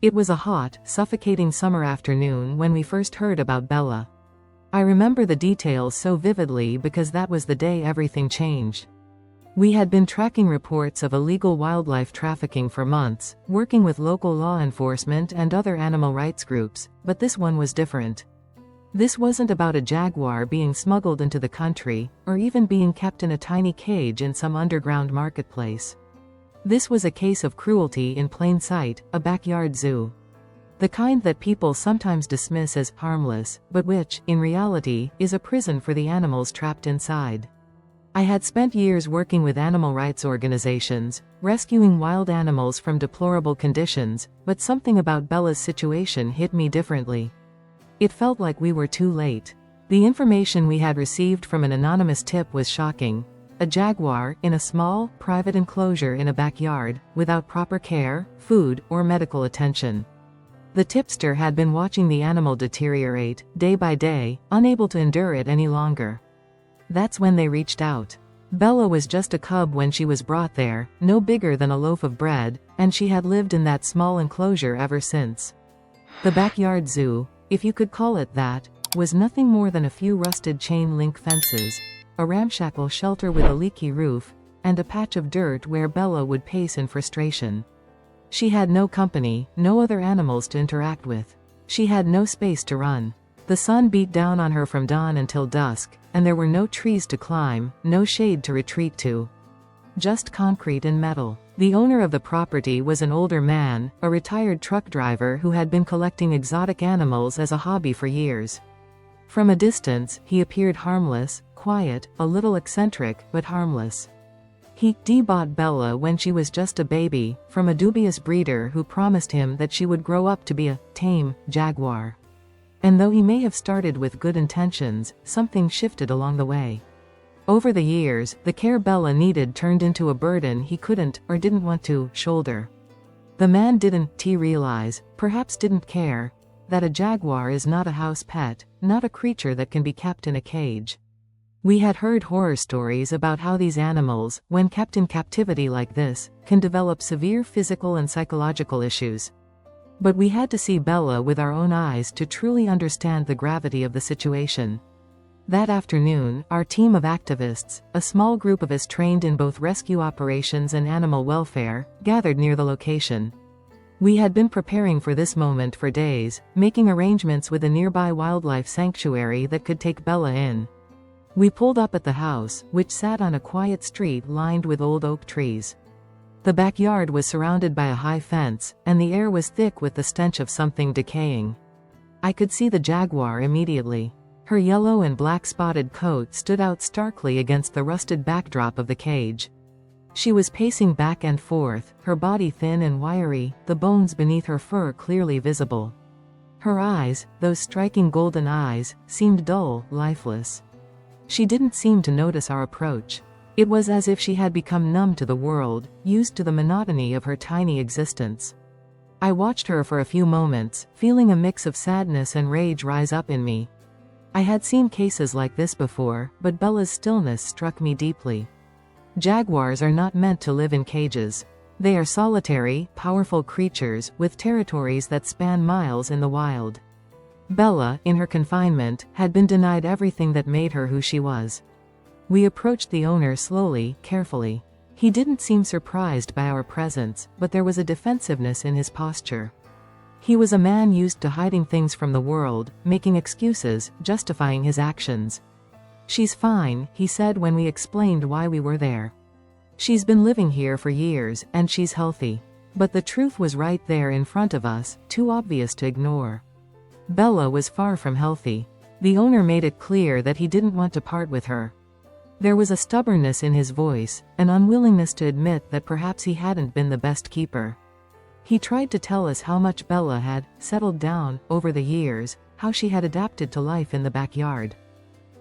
It was a hot, suffocating summer afternoon when we first heard about Bella. I remember the details so vividly because that was the day everything changed. We had been tracking reports of illegal wildlife trafficking for months, working with local law enforcement and other animal rights groups, but this one was different. This wasn't about a jaguar being smuggled into the country, or even being kept in a tiny cage in some underground marketplace. This was a case of cruelty in plain sight, a backyard zoo. The kind that people sometimes dismiss as harmless, but which, in reality, is a prison for the animals trapped inside. I had spent years working with animal rights organizations, rescuing wild animals from deplorable conditions, but something about Bella's situation hit me differently. It felt like we were too late. The information we had received from an anonymous tip was shocking. A jaguar, in a small, private enclosure in a backyard, without proper care, food, or medical attention. The tipster had been watching the animal deteriorate, day by day, unable to endure it any longer. That's when they reached out. Bella was just a cub when she was brought there, no bigger than a loaf of bread, and she had lived in that small enclosure ever since. The backyard zoo, if you could call it that, was nothing more than a few rusted chain-link fences, a ramshackle shelter with a leaky roof, and a patch of dirt where Bella would pace in frustration. She had no company, no other animals to interact with. She had no space to run. The sun beat down on her from dawn until dusk, and there were no trees to climb, no shade to retreat to. Just concrete and metal. The owner of the property was an older man, a retired truck driver who had been collecting exotic animals as a hobby for years. From a distance, he appeared harmless, quiet, a little eccentric, but harmless. He bought Bella when she was just a baby, from a dubious breeder who promised him that she would grow up to be a tame jaguar. And though he may have started with good intentions, something shifted along the way. Over the years, the care Bella needed turned into a burden he couldn't, or didn't want to, shoulder. The man didn't realize, perhaps didn't care, that a jaguar is not a house pet, not a creature that can be kept in a cage. We had heard horror stories about how these animals, when kept in captivity like this, can develop severe physical and psychological issues. But we had to see Bella with our own eyes to truly understand the gravity of the situation. That afternoon, our team of activists, a small group of us trained in both rescue operations and animal welfare, gathered near the location. We had been preparing for this moment for days, making arrangements with a nearby wildlife sanctuary that could take Bella in. We pulled up at the house, which sat on a quiet street lined with old oak trees. The backyard was surrounded by a high fence, and the air was thick with the stench of something decaying. I could see the jaguar immediately. Her yellow and black spotted coat stood out starkly against the rusted backdrop of the cage. She was pacing back and forth, her body thin and wiry, the bones beneath her fur clearly visible. Her eyes, those striking golden eyes, seemed dull, lifeless. She didn't seem to notice our approach. It was as if she had become numb to the world, used to the monotony of her tiny existence. I watched her for a few moments, feeling a mix of sadness and rage rise up in me. I had seen cases like this before, but Bella's stillness struck me deeply. Jaguars are not meant to live in cages. They are solitary, powerful creatures, with territories that span miles in the wild. Bella, in her confinement, had been denied everything that made her who she was. We approached the owner slowly, carefully. He didn't seem surprised by our presence, but there was a defensiveness in his posture. He was a man used to hiding things from the world, making excuses, justifying his actions. "She's fine," he said when we explained why we were there. "She's been living here for years, and she's healthy." But the truth was right there in front of us, too obvious to ignore. Bella was far from healthy. The owner made it clear that he didn't want to part with her. There was a stubbornness in his voice, an unwillingness to admit that perhaps he hadn't been the best keeper. He tried to tell us how much Bella had settled down over the years, how she had adapted to life in the backyard.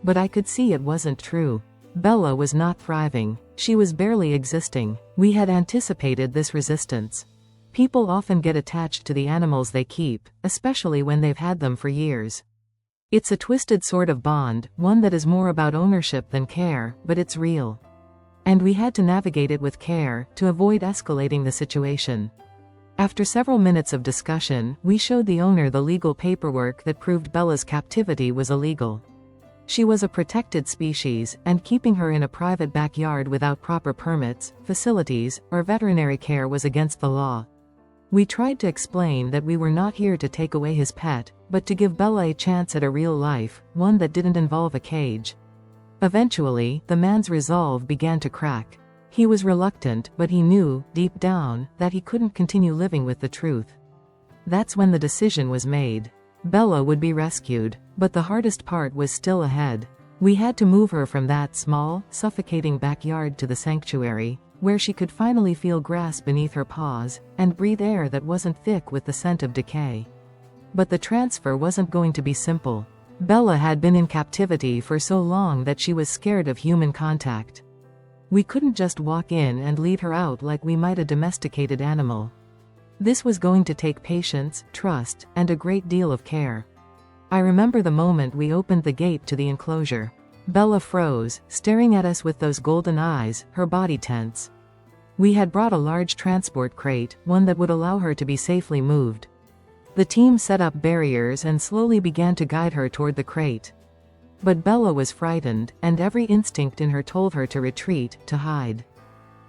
But I could see it wasn't true. Bella was not thriving. She was barely existing. We had anticipated this resistance. People often get attached to the animals they keep, especially when they've had them for years. It's a twisted sort of bond, one that is more about ownership than care, but it's real. And we had to navigate it with care, to avoid escalating the situation. After several minutes of discussion, we showed the owner the legal paperwork that proved Bella's captivity was illegal. She was a protected species, and keeping her in a private backyard without proper permits, facilities, or veterinary care was against the law. We tried to explain that we were not here to take away his pet, but to give Bella a chance at a real life, one that didn't involve a cage. Eventually, the man's resolve began to crack. He was reluctant, but he knew, deep down, that he couldn't continue living with the truth. That's when the decision was made. Bella would be rescued, but the hardest part was still ahead. We had to move her from that small, suffocating backyard to the sanctuary, where she could finally feel grass beneath her paws, and breathe air that wasn't thick with the scent of decay. But the transfer wasn't going to be simple. Bella had been in captivity for so long that she was scared of human contact. We couldn't just walk in and lead her out like we might a domesticated animal. This was going to take patience, trust, and a great deal of care. I remember the moment we opened the gate to the enclosure. Bella froze, staring at us with those golden eyes, her body tense. We had brought a large transport crate, one that would allow her to be safely moved. The team set up barriers and slowly began to guide her toward the crate. But Bella was frightened, and every instinct in her told her to retreat, to hide.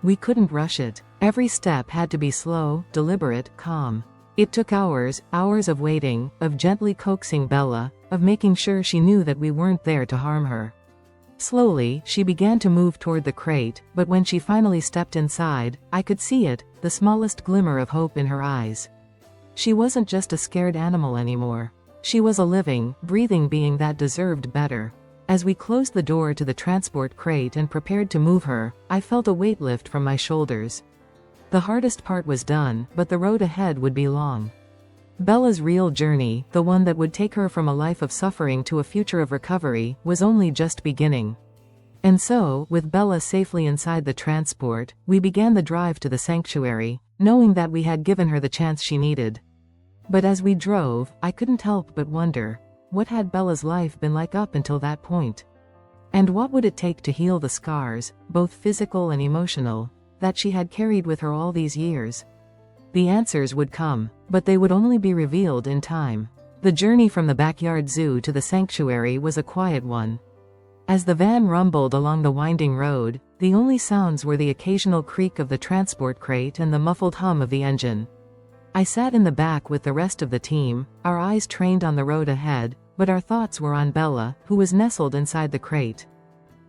We couldn't rush it. Every step had to be slow, deliberate, calm. It took hours of waiting, of gently coaxing Bella, of making sure she knew that we weren't there to harm her. Slowly, she began to move toward the crate, but when she finally stepped inside, I could see it, the smallest glimmer of hope in her eyes. She wasn't just a scared animal anymore. She was a living, breathing being that deserved better. As we closed the door to the transport crate and prepared to move her, I felt a weight lift from my shoulders. The hardest part was done, but the road ahead would be long. Bella's real journey, the one that would take her from a life of suffering to a future of recovery, was only just beginning. And so, with Bella safely inside the transport, we began the drive to the sanctuary, knowing that we had given her the chance she needed. But as we drove, I couldn't help but wonder, what had Bella's life been like up until that point? And what would it take to heal the scars, both physical and emotional, that she had carried with her all these years? The answers would come, but they would only be revealed in time. The journey from the backyard zoo to the sanctuary was a quiet one. As the van rumbled along the winding road, the only sounds were the occasional creak of the transport crate and the muffled hum of the engine. I sat in the back with the rest of the team, our eyes trained on the road ahead, but our thoughts were on Bella, who was nestled inside the crate.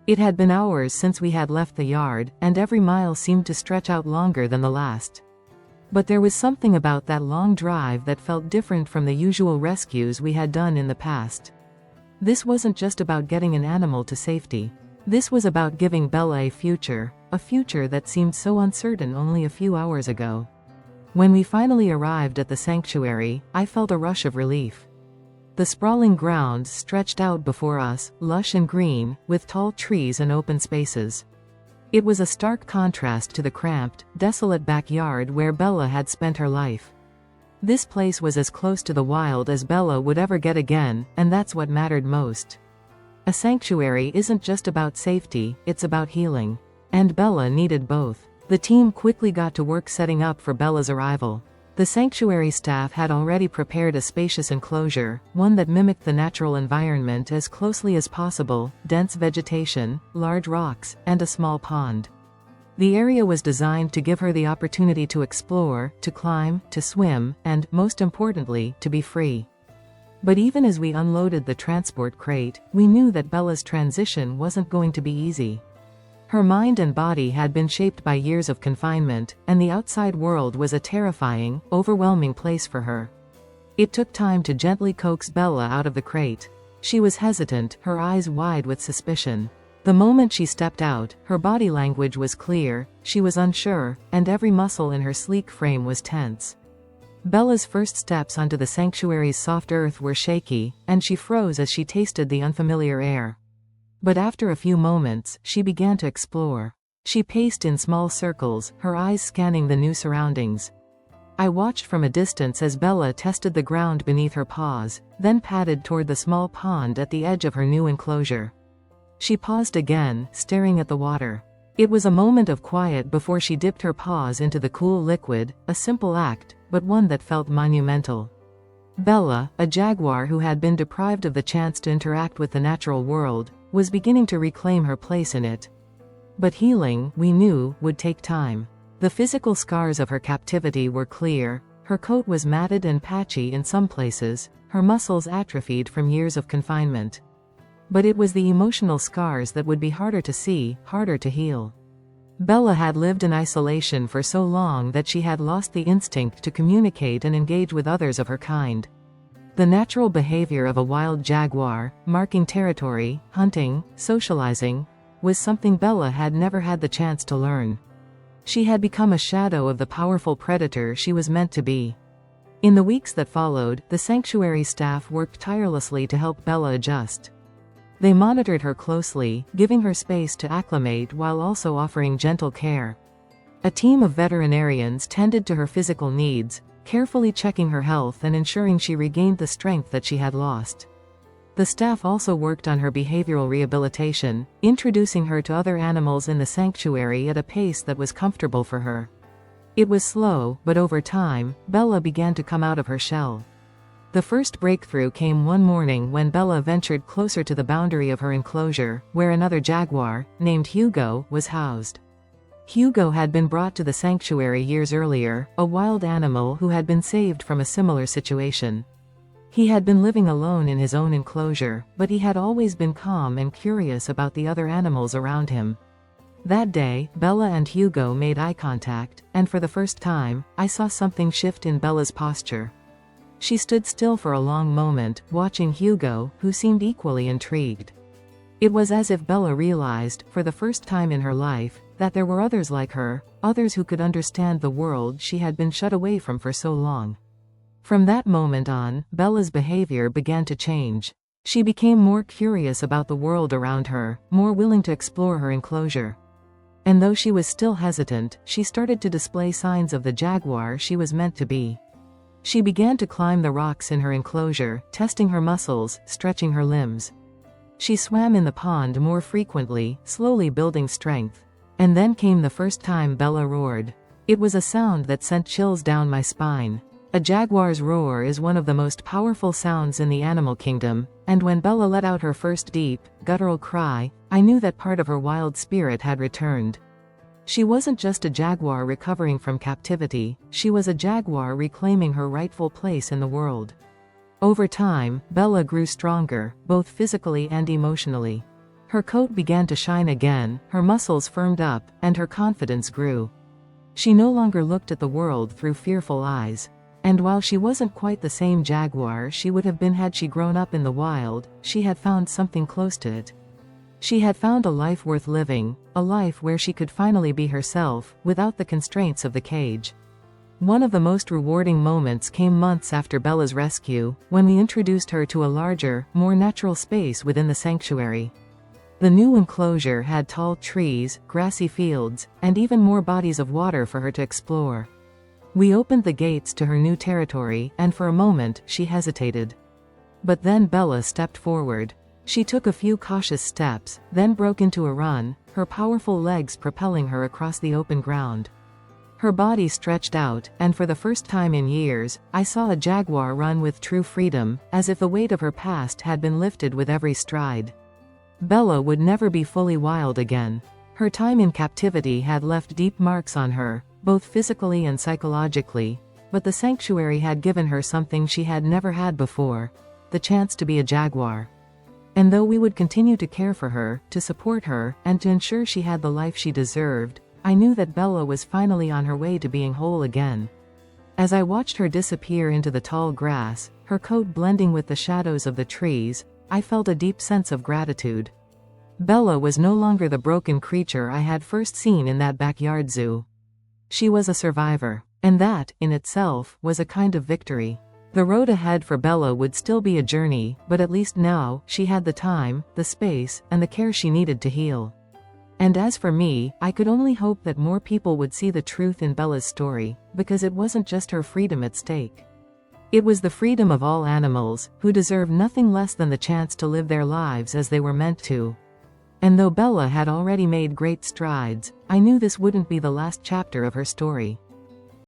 It had been hours since we had left the yard, and every mile seemed to stretch out longer than the last. But there was something about that long drive that felt different from the usual rescues we had done in the past. This wasn't just about getting an animal to safety. This was about giving Bella a future that seemed so uncertain only a few hours ago. When we finally arrived at the sanctuary, I felt a rush of relief. The sprawling grounds stretched out before us, lush and green, with tall trees and open spaces. It was a stark contrast to the cramped, desolate backyard where Bella had spent her life. This place was as close to the wild as Bella would ever get again, and that's what mattered most. A sanctuary isn't just about safety, it's about healing. And Bella needed both. The team quickly got to work setting up for Bella's arrival. The sanctuary staff had already prepared a spacious enclosure, one that mimicked the natural environment as closely as possible: dense vegetation, large rocks, and a small pond. The area was designed to give her the opportunity to explore, to climb, to swim, and, most importantly, to be free. But even as we unloaded the transport crate, we knew that Bella's transition wasn't going to be easy. Her mind and body had been shaped by years of confinement, and the outside world was a terrifying, overwhelming place for her. It took time to gently coax Bella out of the crate. She was hesitant, her eyes wide with suspicion. The moment she stepped out, her body language was clear, she was unsure, and every muscle in her sleek frame was tense. Bella's first steps onto the sanctuary's soft earth were shaky, and she froze as she tasted the unfamiliar air. But after a few moments, she began to explore. She paced in small circles, her eyes scanning the new surroundings. I watched from a distance as Bella tested the ground beneath her paws, then padded toward the small pond at the edge of her new enclosure. She paused again, staring at the water. It was a moment of quiet before she dipped her paws into the cool liquid, a simple act, but one that felt monumental. Bella, a jaguar who had been deprived of the chance to interact with the natural world, was beginning to reclaim her place in it. But healing, we knew, would take time. The physical scars of her captivity were clear. Her coat was matted and patchy in some places, her muscles atrophied from years of confinement. But it was the emotional scars that would be harder to see, harder to heal. Bella had lived in isolation for so long that she had lost the instinct to communicate and engage with others of her kind. The natural behavior of a wild jaguar, marking territory, hunting, socializing, was something Bella had never had the chance to learn. She had become a shadow of the powerful predator she was meant to be. In the weeks that followed, the sanctuary staff worked tirelessly to help Bella adjust. They monitored her closely, giving her space to acclimate while also offering gentle care. A team of veterinarians tended to her physical needs, carefully checking her health and ensuring she regained the strength that she had lost. The staff also worked on her behavioral rehabilitation, introducing her to other animals in the sanctuary at a pace that was comfortable for her. It was slow, but over time, Bella began to come out of her shell. The first breakthrough came one morning when Bella ventured closer to the boundary of her enclosure, where another jaguar, named Hugo, was housed. Hugo had been brought to the sanctuary years earlier, a wild animal who had been saved from a similar situation. He had been living alone in his own enclosure, but he had always been calm and curious about the other animals around him. That day, Bella and Hugo made eye contact, and for the first time, I saw something shift in Bella's posture. She stood still for a long moment, watching Hugo, who seemed equally intrigued. It was as if Bella realized, for the first time in her life, that there were others like her, others who could understand the world she had been shut away from for so long. From that moment on, Bella's behavior began to change. She became more curious about the world around her, more willing to explore her enclosure. And though she was still hesitant, she started to display signs of the jaguar she was meant to be. She began to climb the rocks in her enclosure, testing her muscles, stretching her limbs. She swam in the pond more frequently, slowly building strength. And then came the first time Bella roared. It was a sound that sent chills down my spine. A jaguar's roar is one of the most powerful sounds in the animal kingdom, and when Bella let out her first deep, guttural cry, I knew that part of her wild spirit had returned. She wasn't just a jaguar recovering from captivity, she was a jaguar reclaiming her rightful place in the world. Over time, Bella grew stronger, both physically and emotionally. Her coat began to shine again, her muscles firmed up, and her confidence grew. She no longer looked at the world through fearful eyes. And while she wasn't quite the same jaguar she would have been had she grown up in the wild, she had found something close to it. She had found a life worth living, a life where she could finally be herself, without the constraints of the cage. One of the most rewarding moments came months after Bella's rescue, when we introduced her to a larger, more natural space within the sanctuary. The new enclosure had tall trees, grassy fields, and even more bodies of water for her to explore. We opened the gates to her new territory, and for a moment, she hesitated. But then Bella stepped forward. She took a few cautious steps, then broke into a run, her powerful legs propelling her across the open ground. Her body stretched out, and for the first time in years, I saw a jaguar run with true freedom, as if the weight of her past had been lifted with every stride. Bella would never be fully wild again. Her time in captivity had left deep marks on her, both physically and psychologically, but the sanctuary had given her something she had never had before: the chance to be a jaguar. And though we would continue to care for her, to support her, and to ensure she had the life she deserved, I knew that Bella was finally on her way to being whole again. As I watched her disappear into the tall grass, her coat blending with the shadows of the trees, I felt a deep sense of gratitude. Bella was no longer the broken creature I had first seen in that backyard zoo. She was a survivor, and that, in itself, was a kind of victory. The road ahead for Bella would still be a journey, but at least now, she had the time, the space, and the care she needed to heal. And as for me, I could only hope that more people would see the truth in Bella's story, because it wasn't just her freedom at stake. It was the freedom of all animals, who deserve nothing less than the chance to live their lives as they were meant to. And though Bella had already made great strides, I knew this wouldn't be the last chapter of her story.